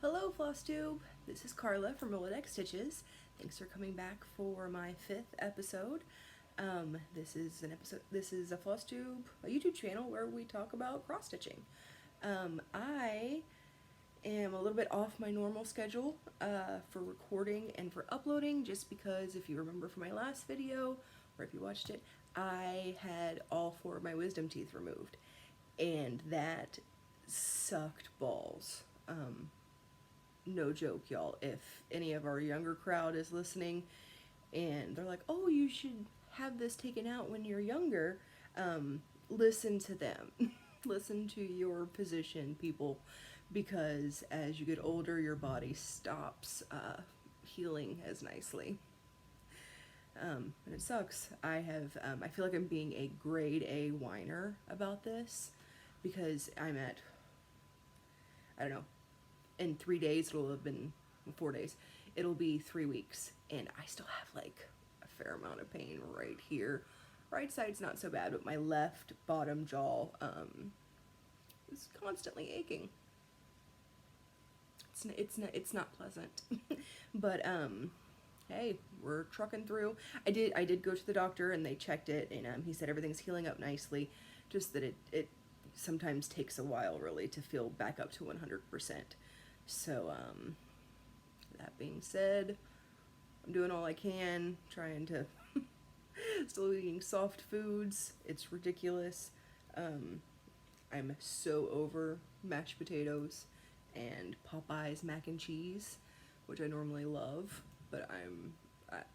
Hello Flosstube, this is Carla from RoladexStitches. Thanks for coming back for my 5th episode. This is a Flosstube, a YouTube channel where we talk about cross stitching. I am a little bit off my normal schedule for recording and for uploading, just because if you remember from my last video, or if you watched it, I had all 4 of my wisdom teeth removed, and that sucked balls. No joke, y'all. If any of our younger crowd is listening and they're like, oh, you should have this taken out when you're younger, listen to them. Listen to your physician, people, because as you get older, your body stops healing as nicely. And it sucks. I feel like I'm being a grade A whiner about this, because I'm at, I don't know, in 3 days, it'll have been 4 days, it'll be 3 weeks, and I still have like a fair amount of pain right here. Right side's not so bad, but my left bottom jaw is constantly aching. It's not pleasant. But hey, we're trucking through. I did go to the doctor and they checked it, and he said everything's healing up nicely, just that it sometimes takes a while really to feel back up to 100%. So, that being said, I'm doing all I can, trying to still eating soft foods. It's ridiculous. I'm so over mashed potatoes and Popeye's mac and cheese, which I normally love, but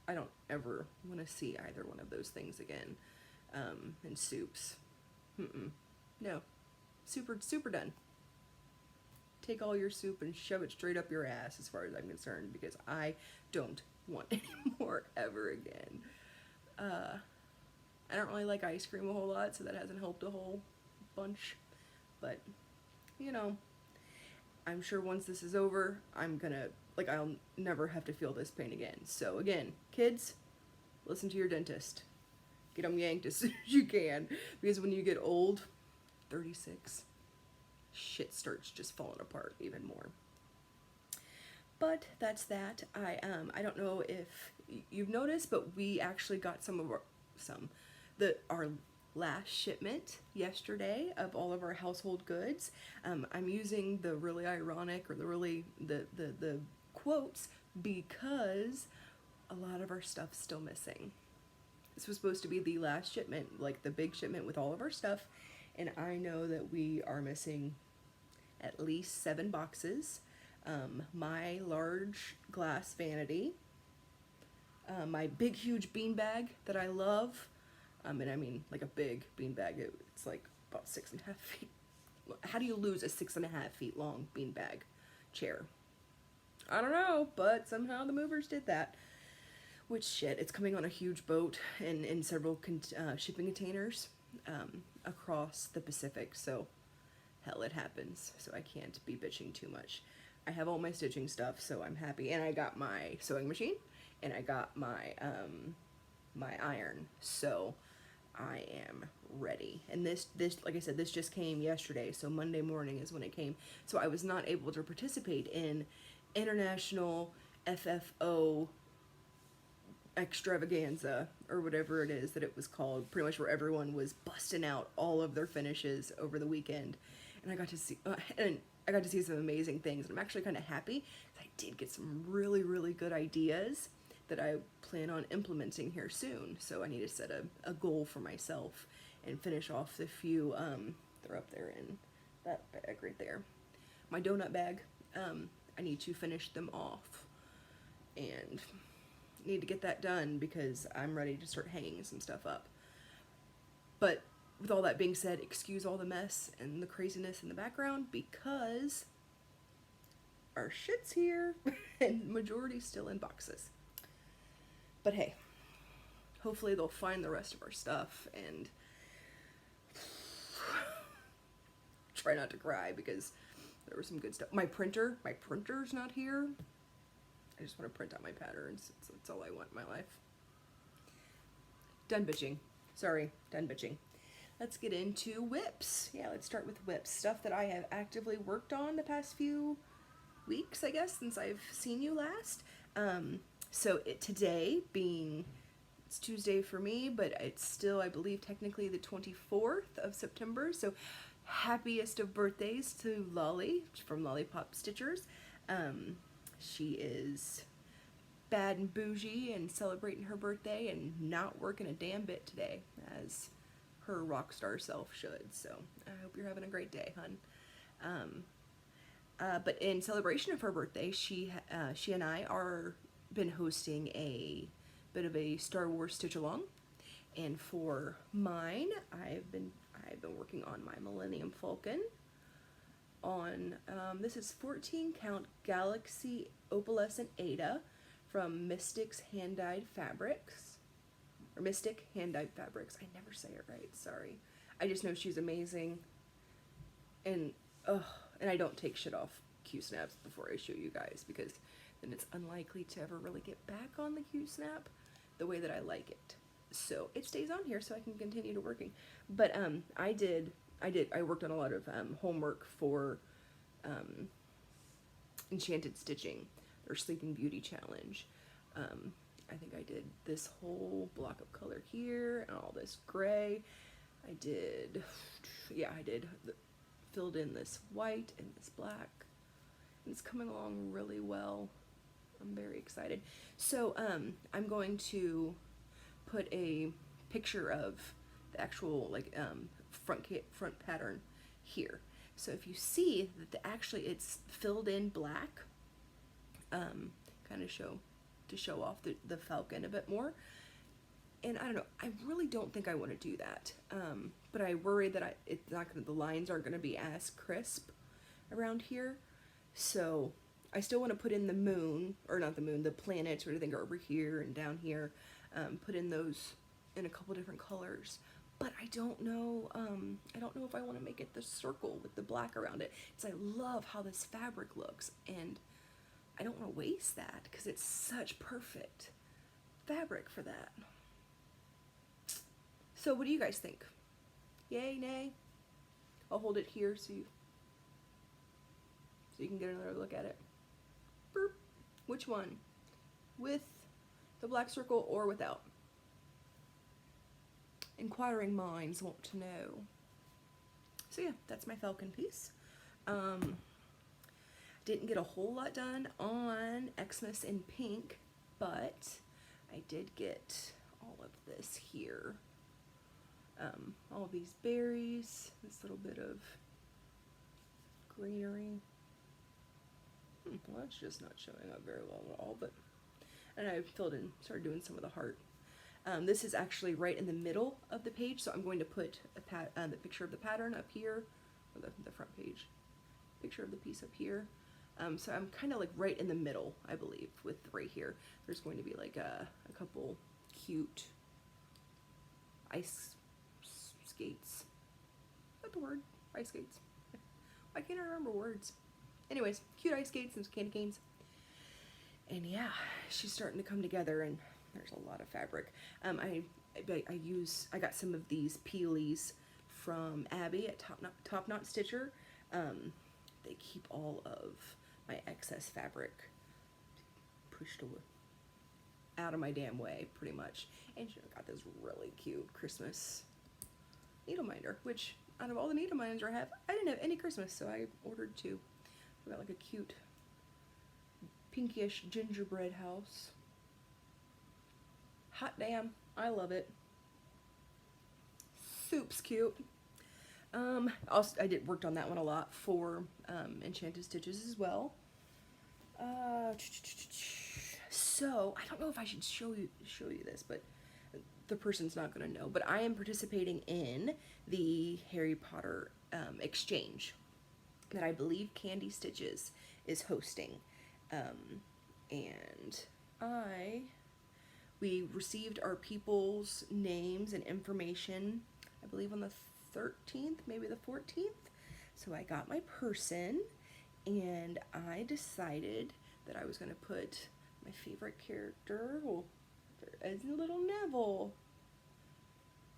I don't ever want to see either one of those things again. And soups. No. Super done. Take all your soup and shove it straight up your ass as far as I'm concerned, because I don't want any more ever again. I don't really like ice cream a whole lot, so that hasn't helped a whole bunch. But, you know, I'm sure once this is over, I'll never have to feel this pain again. So again, kids, listen to your dentist. Get them yanked as soon as you can, because when you get old, 36, shit starts just falling apart even more. But that's that. I don't know if you've noticed, but we actually got our last shipment yesterday of all of our household goods. I'm using the really ironic, or the quotes, because a lot of our stuff's still missing. This was supposed to be the last shipment, like the big shipment with all of our stuff, and I know that we are missing at least 7 boxes. My large glass vanity, my big huge bean bag that I love, and I mean like a big bean bag. It's like about 6.5 feet. How do you lose a 6.5 feet long bean bag chair? I don't know, but somehow the movers did that. Which, shit, it's coming on a huge boat and in several shipping containers across the Pacific, so hell, it happens, so I can't be bitching too much. I have all my stitching stuff, so I'm happy, and I got my sewing machine, and I got my my iron, so I am ready. And this, like I said, this just came yesterday, so Monday morning is when it came, so I was not able to participate in International FFO extravaganza, or whatever it is that it was called, pretty much, where everyone was busting out all of their finishes over the weekend. And I got to see some amazing things, and I'm actually kind of happy because I did get some really good ideas that I plan on implementing here soon. So I need to set a goal for myself and finish off the few, they're up there in that bag right there, my donut bag. I need to finish them off and need to get that done, because I'm ready to start hanging some stuff up. But with all that being said, excuse all the mess and the craziness in the background, because our shit's here and majority's still in boxes. But hey, hopefully they'll find the rest of our stuff, and try not to cry, because there was some good stuff. My printer's not here. I just want to print out my patterns. That's all I want in my life. Done bitching. Sorry, done bitching. Let's get into WIPs. Yeah, let's start with WIPs. Stuff that I have actively worked on the past few weeks, I guess, since I've seen you last. So today being, it's Tuesday for me, but it's still, I believe, technically the 24th of September. So happiest of birthdays to Lolly from WIP Stitchers. She is bad and bougie and celebrating her birthday and not working a damn bit today, as her rock star self should. So I hope you're having a great day, hun. But in celebration of her birthday, she and I are been hosting a bit of a Star Wars stitch along, and for mine, I've been working on my Millennium Falcon. On this is 14 count Galaxy Opalescent Ada from Mystic's Hand Dyed Fabrics, or Mystic Hand Dyed Fabrics. I never say it right. Sorry. I just know she's amazing, and I don't take shit off Q-snaps before I show you guys, because then it's unlikely to ever really get back on the Q-snap the way that I like it. So it stays on here so I can continue to working. But I worked on a lot of homework for Enchanted Stitching, their Sleeping Beauty challenge. I think I did this whole block of color here and all this gray. I did filled in this white and this black, and it's coming along really well. I'm very excited. So I'm going to put a picture of the actual front pattern here. So if you see that actually it's filled in black, kind of show off the falcon a bit more. And I don't know, I really don't think I want to do that. But I worry that the lines aren't going to be as crisp around here. So I still want to put in the moon, or not the moon, the planets, or I think over here and down here. Put in those in a couple different colors. But I don't know if I want to make it the circle with the black around it. Because I love how this fabric looks, and I don't want to waste that because it's such perfect fabric for that. So what do you guys think? Yay, nay? I'll hold it here so you can get another look at it. Burp. Which one? With the black circle or without? Inquiring minds want to know. So yeah, that's my falcon piece. Didn't get a whole lot done on Xmas in pink, but I did get all of this here. All these berries, this little bit of greenery. Well, that's just not showing up very well at all, but, and I started doing some of the heart. This is actually right in the middle of the page, so I'm going to put the picture of the pattern up here, or the front page, picture of the piece up here. So I'm kind of like right in the middle, I believe, with right here. There's going to be like a couple cute ice skates. Is that the word? Ice skates. Why can't I remember words? Anyways, cute ice skates and candy canes. And yeah, she's starting to come together, and there's a lot of fabric. I got some of these peelies from Abby at Top Knot Stitcher. They keep all of my excess fabric pushed away, out of my damn way, pretty much. And she got this really cute Christmas needle minder, which out of all the needle minders I have, I didn't have any Christmas, so I ordered two. I got like a cute pinkish gingerbread house. Hot damn, I love it. Soup's cute. Also, I worked on that one a lot for Enchanted Stitches as well. So I don't know if I should show you this, but the person's not gonna know. But I am participating in the Harry Potter exchange that I believe Candy Stitches is hosting, and we received our people's names and information, I believe on the 13th, maybe the 14th. So I got my person, and I decided that I was going to put my favorite character, well, as little Neville.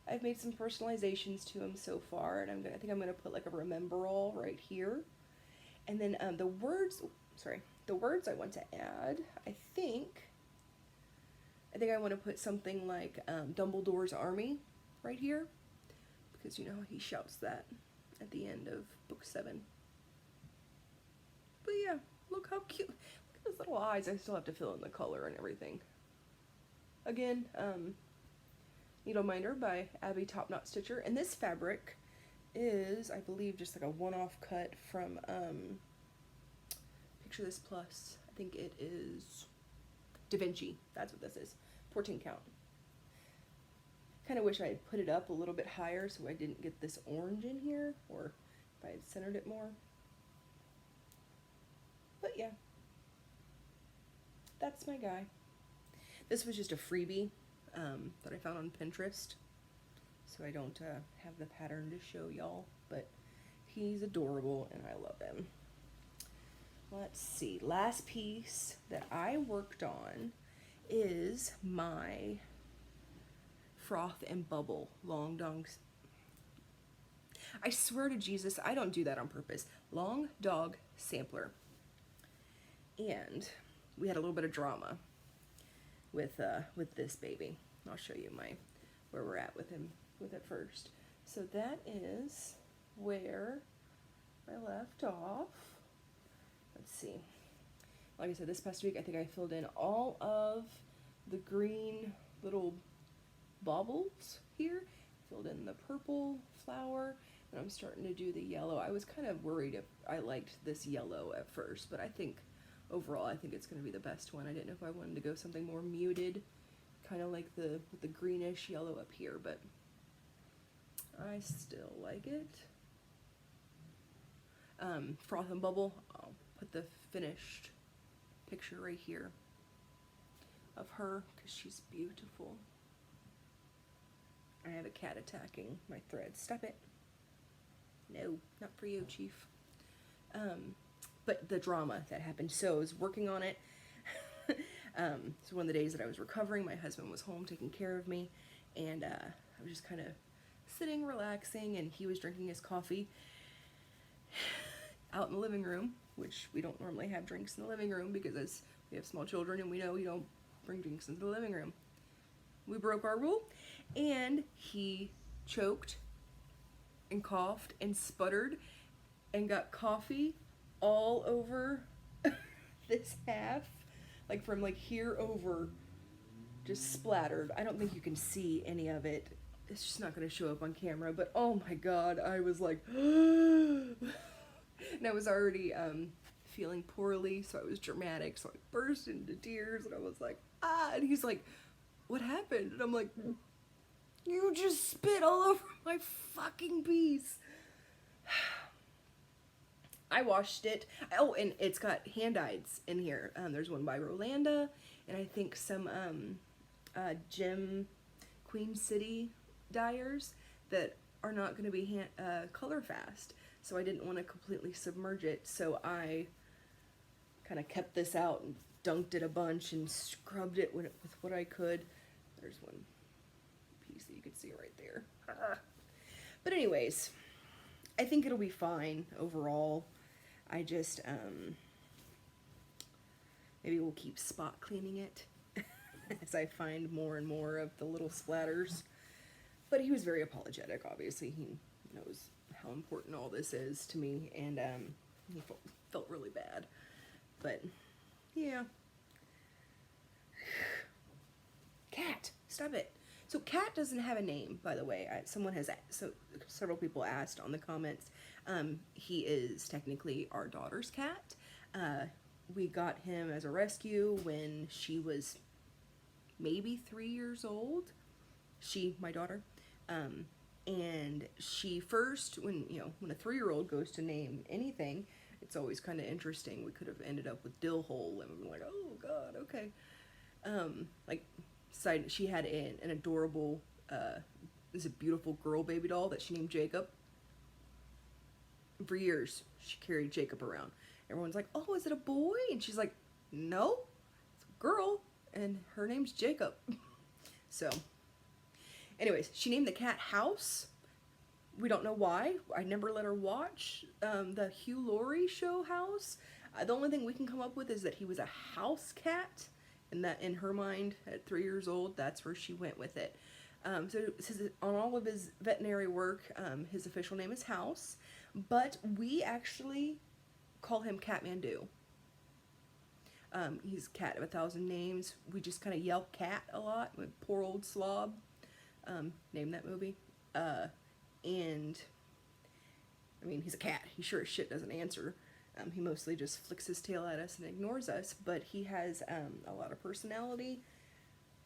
I've made some personalizations to him so far, and I think I'm going to put like a remember all right here. And then the words, sorry, the words I want to add, I think I want to put something like Dumbledore's army right here, because you know how he shouts that at the end of book 7. But yeah, look how cute. Look at those little eyes. I still have to fill in the color and everything. Again, Needle Minder by Abby Top Knot Stitcher, and this fabric is, I believe, just like a one-off cut from Picture This Plus. I think it is Da Vinci. That's what this is. 14 count. Kind of wish I had put it up a little bit higher so I didn't get this orange in here, or if I had centered it more. But yeah, that's my guy. This was just a freebie that I found on Pinterest, so I don't have the pattern to show y'all, but he's adorable and I love him. Let's see, last piece that I worked on is my Froth and Bubble Long Dog. I swear to Jesus, I don't do that on purpose. Long Dog Sampler. And we had a little bit of drama with this baby. I'll show you where we're at with it first. So that is where I left off. Let's see. Like I said, this past week I think I filled in all of the green little baubles here. Filled in the purple flower, and I'm starting to do the yellow. I was kind of worried if I liked this yellow at first, but I think overall I think it's going to be the best one. I didn't know if I wanted to go something more muted, kind of like with the greenish yellow up here, but I still like it. Froth and Bubble, I'll put the finished picture right here of her because she's beautiful. I have a cat attacking my thread. Stop it. No, not for you, Chief. But the drama that happened. So I was working on it. So one of the days that I was recovering, my husband was home taking care of me, and I was just kind of sitting, relaxing, and he was drinking his coffee out in the living room, which we don't normally have drinks in the living room because as we have small children and we know you don't bring drinks into the living room. We broke our rule, and he choked and coughed and sputtered and got coffee all over this half, like from like here over, just splattered. I don't think you can see any of it. It's just not going to show up on camera, but oh my god, I was like and I was already feeling poorly, so I was dramatic, so I burst into tears, and I was like, ah, and he's like, what happened? And I'm like, you just spit all over my fucking piece. I washed it. Oh, and it's got hand-dyes in here. There's one by Rolanda, and I think some Gem Queen City dyers that are not going to be color fast. So I didn't want to completely submerge it, so I kind of kept this out and dunked it a bunch and scrubbed it with what I could. There's one piece that you can see right there. But anyways, I think it'll be fine overall. I just, maybe we'll keep spot cleaning it as I find more and more of the little splatters. But he was very apologetic, obviously. He knows how important all this is to me, and he felt really bad. But, yeah. Cat, stop it. So Cat doesn't have a name, by the way. Several people asked on the comments. He is technically our daughter's cat. We got him as a rescue when she was maybe 3 years old. She, my daughter. And she first, when a 3-year-old goes to name anything, it's always kind of interesting. We could have ended up with Dillhole, and we were like, oh god, okay. She had an adorable, this is a beautiful girl baby doll that she named Jacob. For years, she carried Jacob around. Everyone's like, oh, is it a boy? And she's like, no, it's a girl, and her name's Jacob. So, anyways, she named the cat House. We don't know why. I never let her watch the Hugh Laurie show House. The only thing we can come up with is that he was a house cat, and that in her mind, at 3 years old, that's where she went with it. So it says on all of his veterinary work, his official name is House, but we actually call him Catmandu. He's Cat of 1,000 Names. We just kind of yell cat a lot. Poor old slob. Name that movie. And, I mean, he's a cat. He sure as shit doesn't answer. He mostly just flicks his tail at us and ignores us, but he has a lot of personality,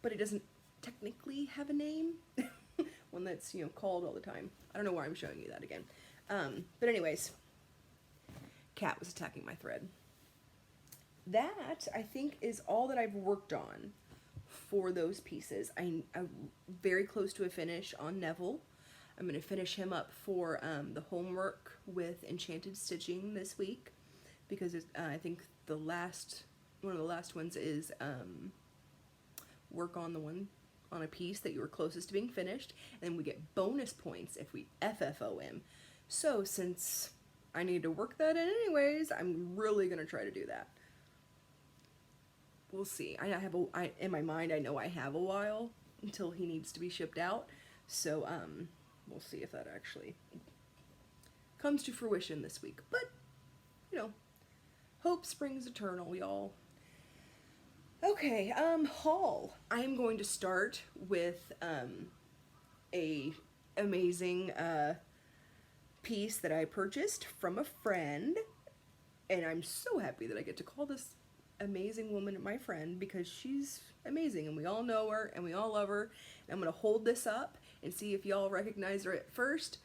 but he doesn't technically have a name. One that's, called all the time. I don't know why I'm showing you that again. But anyways, cat was attacking my thread. That, I think, is all that I've worked on for those pieces. I'm very close to a finish on Neville. I'm going to finish him up for the homework with Enchanted Stitching this week, because I think one of the last ones is work on a piece that you were closest to being finished, and then we get bonus points if we FFO him. So since I need to work that in anyways, I'm really going to try to do that. We'll see. In my mind, I know I have a while until he needs to be shipped out. So, we'll see if that actually comes to fruition this week. But, hope springs eternal, y'all. Okay, haul. I'm going to start with, a amazing, piece that I purchased from a friend. And I'm so happy that I get to call this amazing woman my friend, because she's amazing and we all know her and we all love her. And I'm going to hold this up and see if y'all recognize her at first.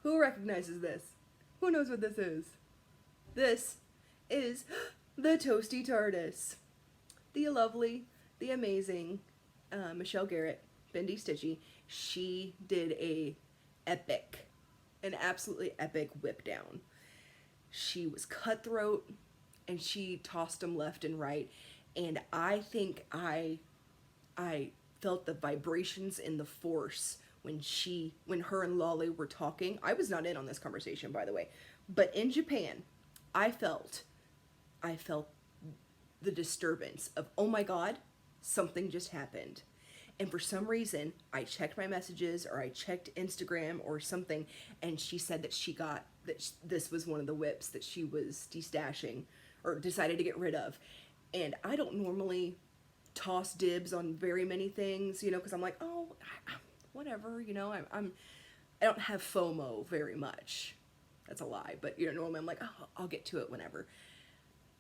Who recognizes this? Who knows what this is? This is the Toasty TARDIS. The lovely, the amazing Michelle Garrett, Bendy Stitchy. She did an absolutely epic whip down. She was cutthroat, and she tossed them left and right, and I think I felt the vibrations in the force when her and Lolly were talking. I was not in on this conversation, by the way, but in Japan, I felt the disturbance of, oh my god, something just happened. And for some reason, I checked my messages, or I checked Instagram or something, and she said that this was one of the whips that she was destashing, or decided to get rid of. And I don't normally toss dibs on very many things, because I'm like, oh, whatever, I don't have FOMO very much. That's a lie, but normally I'm like, oh, I'll get to it whenever.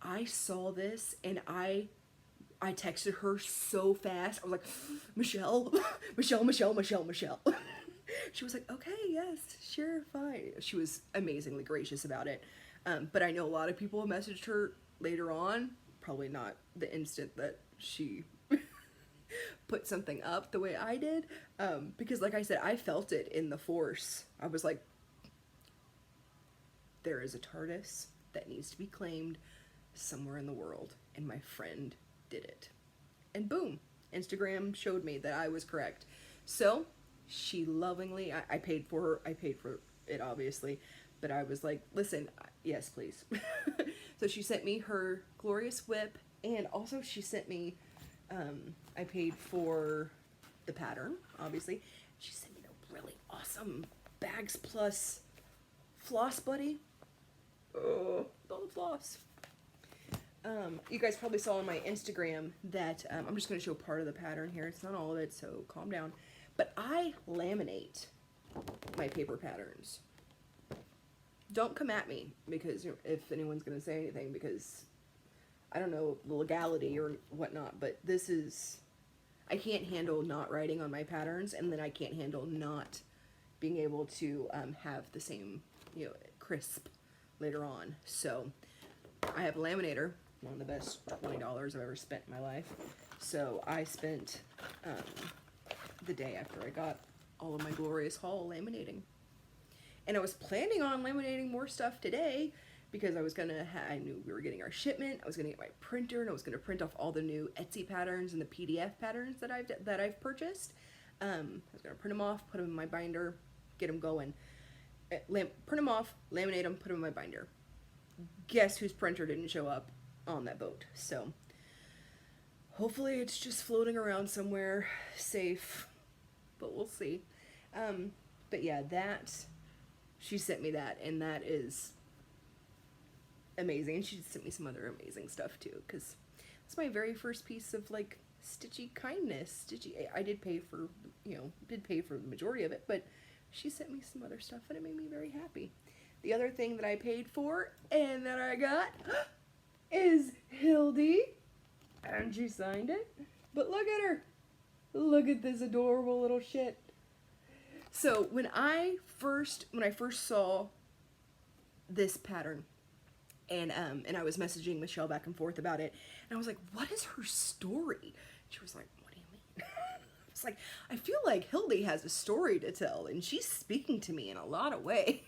I saw this and I texted her so fast. I was like, Michelle, Michelle. She was like, okay, yes, sure, fine. She was amazingly gracious about it. But I know a lot of people have messaged her later on, probably not the instant that she put something up the way I did, because like I said, I felt it in the force. I was like, there is a TARDIS that needs to be claimed somewhere in the world, and my friend did it. And boom, Instagram showed me that I was correct. So she lovingly, I paid for it obviously, but I was like, listen, yes, please. So she sent me her glorious whip, and also she sent me, I paid for the pattern, obviously. She sent me a really awesome Bags Plus floss buddy. Oh, all the floss. You guys probably saw on my Instagram that, I'm just going to show part of the pattern here. It's not all of it, so calm down. But I laminate my paper patterns. Don't come at me, because if anyone's going to say anything, because I don't know the legality or whatnot, but this is, I can't handle not writing on my patterns, and then I can't handle not being able to have the same, crisp later on. So I have a laminator, one of the best $20 I've ever spent in my life. So I spent the day after I got all of my glorious haul laminating. And I was planning on laminating more stuff today, because I was gonna I knew we were getting our shipment. I was gonna get my printer, and I was gonna print off all the new Etsy patterns and the PDF patterns that I've purchased. I was gonna print them off, put them in my binder, get them going. Print them off, laminate them, put them in my binder. guess whose printer didn't show up on that boat. So hopefully it's just floating around somewhere safe, but we'll see. But yeah, she sent me that, and that is amazing. She sent me some other amazing stuff too, because it's my very first piece of like stitchy kindness. I did pay for, the majority of it, but she sent me some other stuff, and it made me very happy. The other thing that I paid for and that I got is Hildy, and she signed it. But look at her. Look at this adorable little shit. So when I first saw this pattern, and I was messaging Michelle back and forth about it, and I was like, what is her story? She was like, what do you mean? I was like, I feel like Hildy has a story to tell, and she's speaking to me in a lot of ways.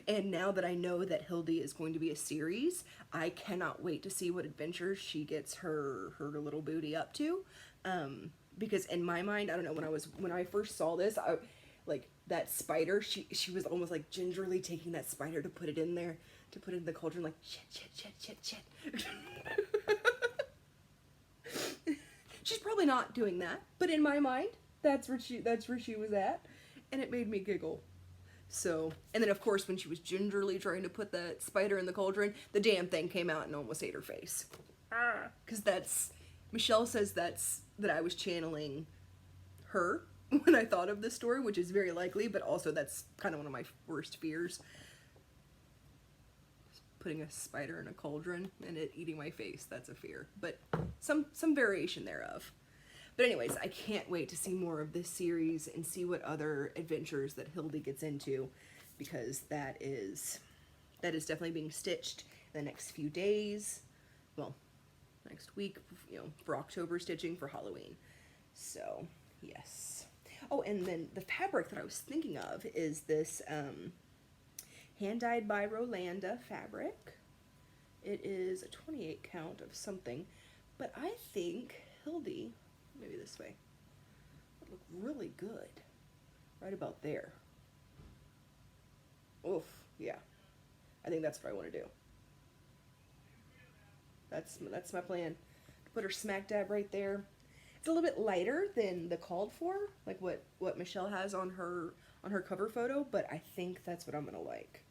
And now that I know that Hildy is going to be a series, I cannot wait to see what adventures she gets her little booty up to. Because in my mind, I don't know, when I first saw this, like that spider, she was almost like gingerly taking that spider to put it in there, to put it in the cauldron, like shit. She's probably not doing that, but in my mind, that's where she was at, and it made me giggle. So, and then of course when she was gingerly trying to put that spider in the cauldron, the damn thing came out and almost ate her face. Because Michelle says that I was channeling her when I thought of this story, which is very likely, but also that's kind of one of my worst fears. Putting a spider in a cauldron and it eating my face, that's a fear. But some variation thereof. But anyways, I can't wait to see more of this series and see what other adventures that Hildy gets into, because that is definitely being stitched in the next few days. Well, next week, for October stitching for Halloween. So, yes. Oh, and then the fabric that I was thinking of is this hand-dyed by Rolanda fabric. It is a 28 count of something, but I think Hildy, maybe this way, would look really good right about there. Oof, yeah. I think that's what I want to do. That's my plan. Put her smack dab right there. It's a little bit lighter than the called for, like what Michelle has on her cover photo, but I think that's what I'm gonna like.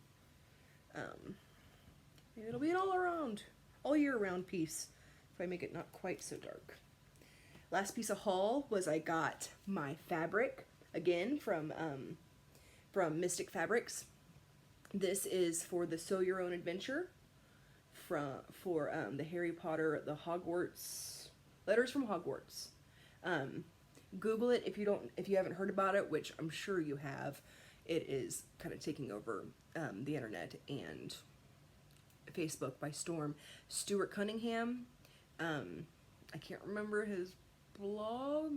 Maybe it'll be an all year round piece if I make it not quite so dark. Last piece of haul was I got my fabric again from Mystic Fabrics. This is for the Sew Your Own Adventure for the Harry Potter, the Hogwarts, Letters from Hogwarts. Google it if you haven't heard about it, which I'm sure you have. It is kind of taking over the internet and Facebook by storm. Stuart Cunningham, I can't remember his blog.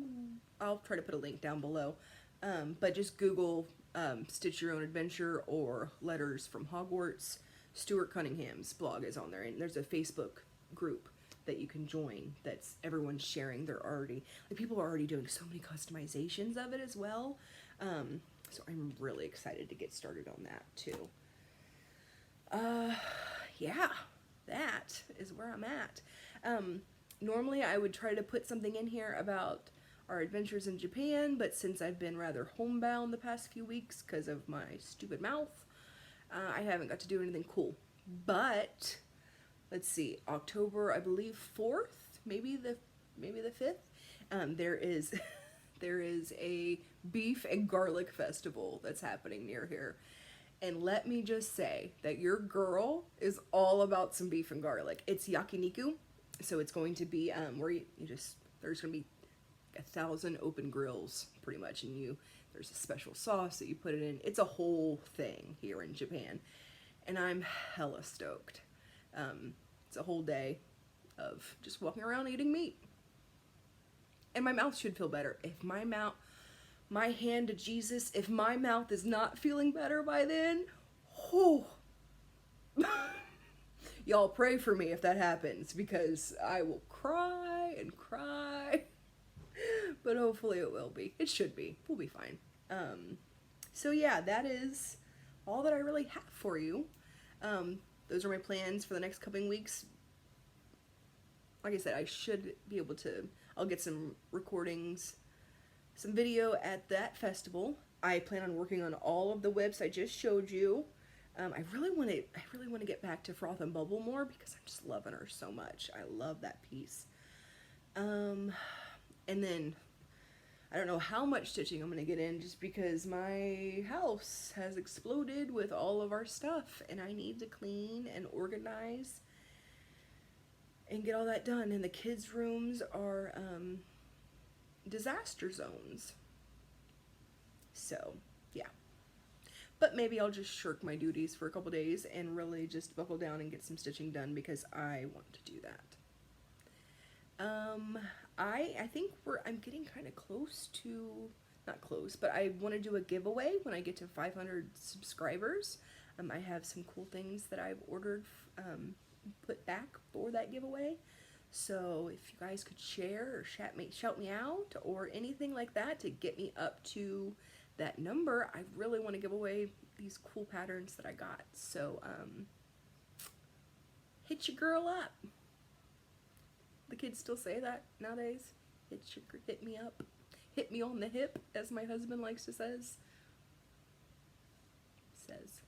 I'll try to put a link down below. But just Google Stitch Your Own Adventure or Letters from Hogwarts. Stuart Cunningham's blog is on there, and there's a Facebook group that you can join that's everyone's sharing. People are already doing so many customizations of it as well. So I'm really excited to get started on that too. Yeah, that is where I'm at. Normally I would try to put something in here about our adventures in Japan, but since I've been rather homebound the past few weeks because of my stupid mouth, I haven't got to do anything cool. But let's see, October, I believe 4th, maybe the 5th, there is a beef and garlic festival that's happening near here. And let me just say that your girl is all about some beef and garlic. It's yakiniku, so it's going to be where there's going to be 1,000 open grills pretty much, and there's a special sauce that you put it in. It's a whole thing here in Japan, and I'm hella stoked. It's a whole day of just walking around eating meat. And my mouth should feel better. If my hand to Jesus, if my mouth is not feeling better by then, y'all pray for me if that happens, because I will cry and cry. But hopefully it will be. It should be. We'll be fine. So yeah, that is all that I really have for you. those are my plans for the next coming weeks. Like I said, I should be able to, I'll get some recordings, some video at that festival. I plan on working on all of the WIPs I just showed you. I really want to get back to Froth and Bubble more because I'm just loving her so much. I love that piece. And then I don't know how much stitching I'm going to get in just because my house has exploded with all of our stuff and I need to clean and organize and get all that done. And the kids' rooms are disaster zones. So, yeah. But maybe I'll just shirk my duties for a couple days and really just buckle down and get some stitching done because I want to do that. I think I'm getting kind of close to, not close, but I want to do a giveaway when I get to 500 subscribers. I have some cool things that I've ordered, put back for that giveaway. So if you guys could share or shout me out or anything like that to get me up to that number, I really want to give away these cool patterns that I got. So hit your girl up. The kids still say that nowadays. Hit me up. Hit me on the hip, as my husband likes to says. This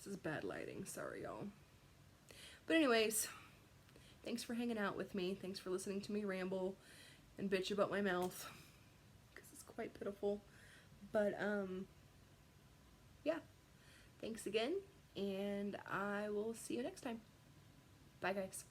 is bad lighting, sorry y'all. But anyways, thanks for hanging out with me. Thanks for listening to me ramble and bitch about my mouth, because it's quite pitiful. But yeah, thanks again, and I will see you next time. Bye guys.